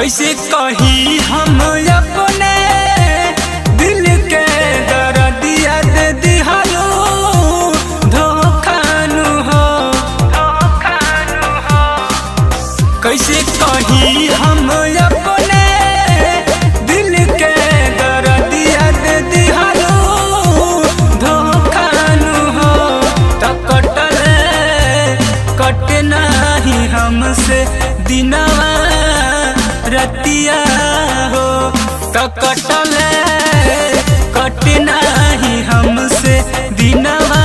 कैसे कही हम अपने दिल के दर्दिया दे दिहलो धोखानु हो। कैसे कही हम अपने दिल के दर्दिया दे दिहलो धोखानु हो। तो कटे नाही हमसे दिनवा रतिया हो। तो कटे नाही हमसे दिनवा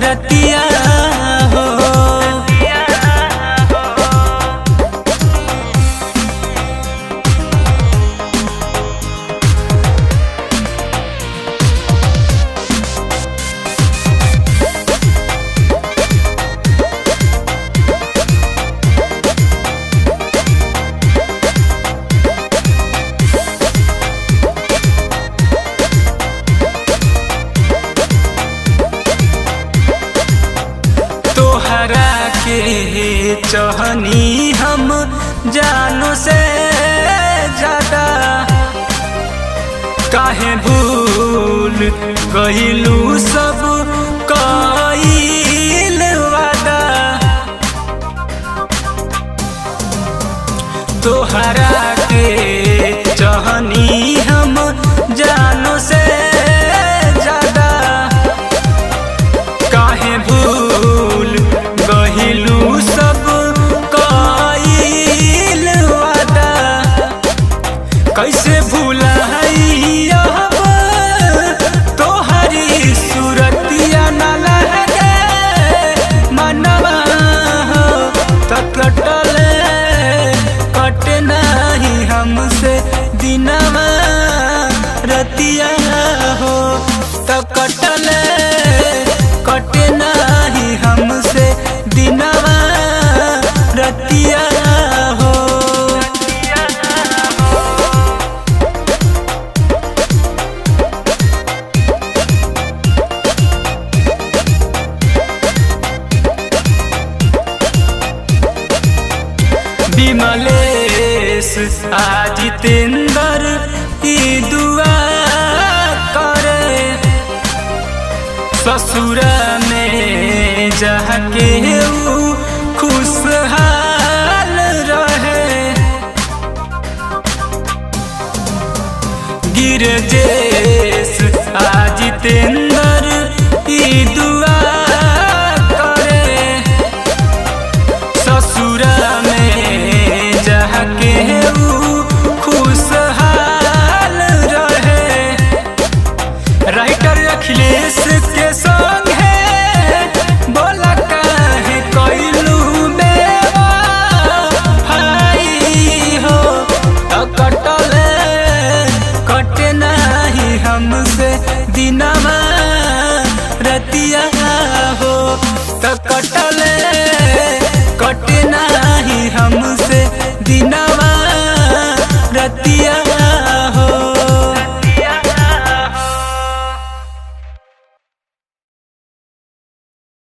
रतिया हो। के चाहनी हम जानो से ज्यादा, काहे भूल कहिलू सब कइल वादा। तोहरा के चाहनी हम जानो से ज्यादा, काहे भूल कहिलू सब कइल वादा। कैसे भुलाई अब तोहरी सूरतिया न लगे मनवा हो। तो कटे नहीं हमसे दिनवा रतिया हो। तो कटे नहीं हमसे दिनवा रतिया हो। विमलेश जितेंद्र ई दुआ करे, ससुर में जाके खुशहाल रहे। गिरजेश जितेंद्र ई दुआ करे, ससुर में जाके खुशहाल रहे। राइटर अखिलेश के संग है बोला काहे कइलू बेवा भाई हो। तो कटे नहीं हमसे दिनवा रतिया हो। तो कटे नहीं हमसे दिनवा